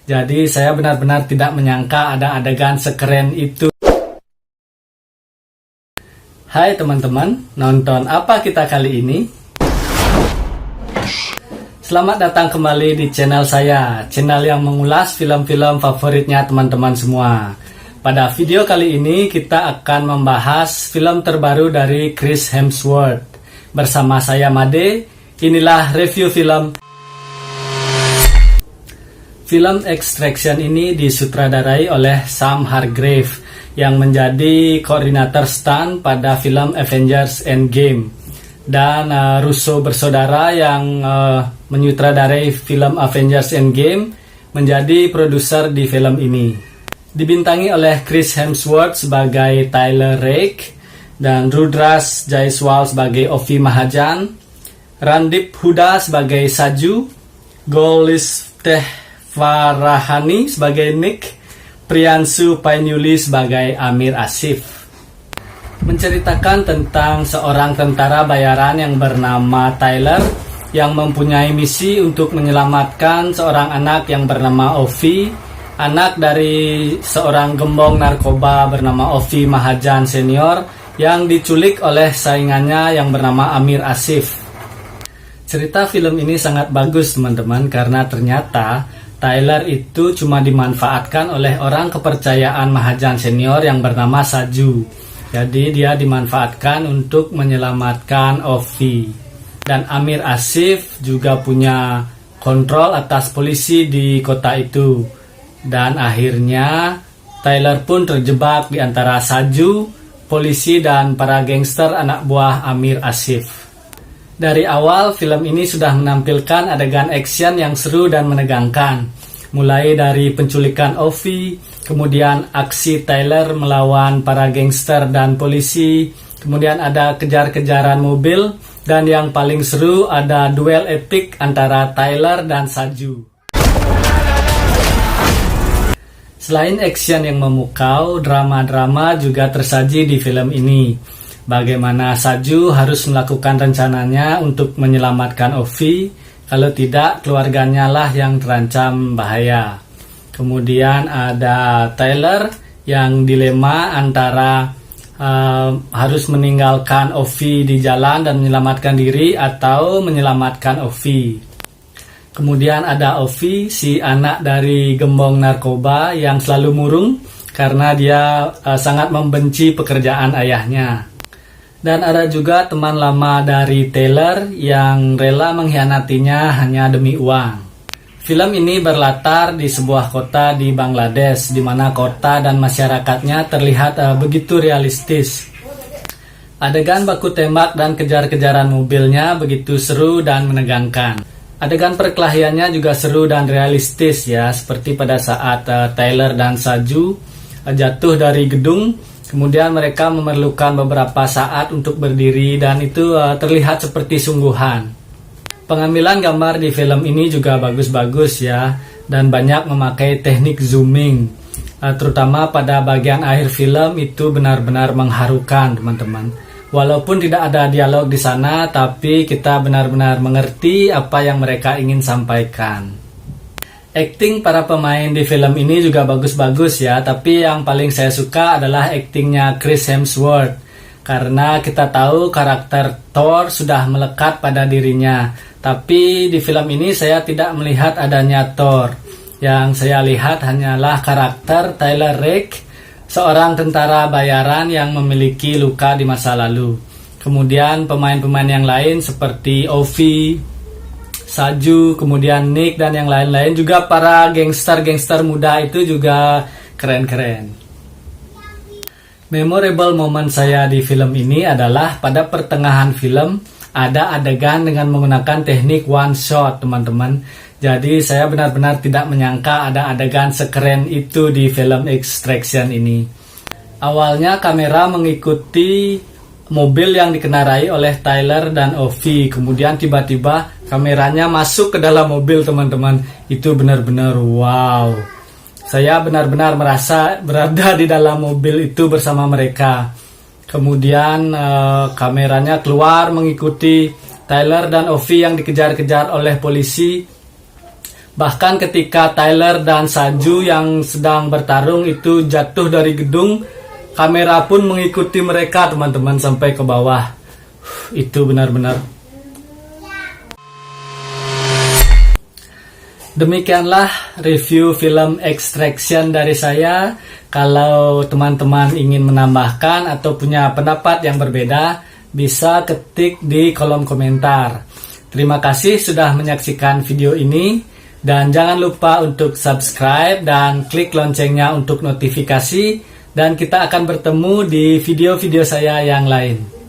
Jadi saya benar-benar tidak menyangka ada adegan sekeren itu. Hai teman-teman, nonton apa kita kali ini? Selamat datang kembali di channel saya, channel yang mengulas film-film favoritnya teman-teman semua. Pada video kali ini kita akan membahas film terbaru dari Chris Hemsworth. Bersama saya Made, inilah review film. Film Extraction ini disutradarai oleh Sam Hargrave yang menjadi koordinator stunt pada film Avengers Endgame, dan Russo bersaudara yang menyutradarai film Avengers Endgame menjadi produser di film ini. Dibintangi oleh Chris Hemsworth sebagai Tyler Rake dan Rudras Jaiswal sebagai Ovi Mahajan, Randip Huda sebagai Saju, Golis Farahani sebagai Nick, Priyansu Painyuli sebagai Amir Asif. Menceritakan tentang seorang tentara bayaran yang bernama Tyler yang mempunyai misi untuk menyelamatkan seorang anak yang bernama Ovi, anak dari seorang gembong narkoba bernama Ovi Mahajan senior yang diculik oleh saingannya yang bernama Amir Asif. Cerita film ini sangat bagus teman-teman, karena ternyata Tyler itu cuma dimanfaatkan oleh orang kepercayaan Mahajan senior yang bernama Saju. Jadi dia dimanfaatkan untuk menyelamatkan Ovi. Dan Amir Asif juga punya kontrol atas polisi di kota itu. Dan akhirnya Tyler pun terjebak di antara Saju, polisi, dan para gangster anak buah Amir Asif. Dari awal film ini sudah menampilkan adegan action yang seru dan menegangkan. Mulai dari penculikan Ovi, kemudian aksi Tyler melawan para gangster dan polisi, kemudian ada kejar-kejaran mobil, dan yang paling seru ada duel epik antara Tyler dan Saju. Selain action yang memukau, drama-drama juga tersaji di film ini. Bagaimana Saju harus melakukan rencananya untuk menyelamatkan Ovi, kalau tidak keluarganya lah yang terancam bahaya. Kemudian ada Tyler yang dilema antara harus meninggalkan Ovi di jalan dan menyelamatkan diri atau menyelamatkan Ovi. Kemudian ada Ovi, si anak dari gembong narkoba yang selalu murung karena dia sangat membenci pekerjaan ayahnya. Dan ada juga teman lama dari Tyler yang rela mengkhianatinya hanya demi uang. Film ini berlatar di sebuah kota di Bangladesh, di mana kota dan masyarakatnya terlihat begitu realistis. Adegan baku tembak dan kejar-kejaran mobilnya begitu seru dan menegangkan. Adegan perkelahiannya juga seru dan realistis ya, seperti pada saat Tyler dan Saju jatuh dari gedung. Kemudian mereka memerlukan beberapa saat untuk berdiri dan itu terlihat seperti sungguhan. Pengambilan gambar di film ini juga bagus-bagus ya, dan banyak memakai teknik zooming. Terutama pada bagian akhir film itu benar-benar mengharukan teman-teman. Walaupun tidak ada dialog di sana, tapi kita benar-benar mengerti apa yang mereka ingin sampaikan. Akting para pemain di film ini juga bagus-bagus ya, tapi yang paling saya suka adalah aktingnya Chris Hemsworth. Karena kita tahu karakter Thor sudah melekat pada dirinya. Tapi di film ini saya tidak melihat adanya Thor. Yang saya lihat hanyalah karakter Tyler Rake, seorang tentara bayaran yang memiliki luka di masa lalu. Kemudian pemain-pemain yang lain seperti Ovi, Saju, kemudian Nick, dan yang lain-lain juga para gangster-gangster muda itu juga keren-keren. Memorable moment saya di film ini adalah pada pertengahan film ada adegan dengan menggunakan teknik one shot teman-teman. Jadi saya benar-benar tidak menyangka ada adegan sekeren itu di film Extraction ini. Awalnya kamera mengikuti mobil yang dikendarai oleh Tyler dan Ovi, kemudian tiba-tiba kameranya masuk ke dalam mobil teman-teman. Itu benar-benar wow. Saya benar-benar merasa berada di dalam mobil itu bersama mereka. Kemudian kameranya keluar mengikuti Tyler dan Ovi yang dikejar-kejar oleh polisi. Bahkan ketika Tyler dan Saju yang sedang bertarung itu jatuh dari gedung, kamera pun mengikuti mereka teman-teman sampai ke bawah. Itu benar-benar. Demikianlah review film Extraction dari saya. Kalau teman-teman ingin menambahkan atau punya pendapat yang berbeda, bisa ketik di kolom komentar. Terima kasih sudah menyaksikan video ini. Dan jangan lupa untuk subscribe dan klik loncengnya untuk notifikasi. Dan kita akan bertemu di video-video saya yang lain.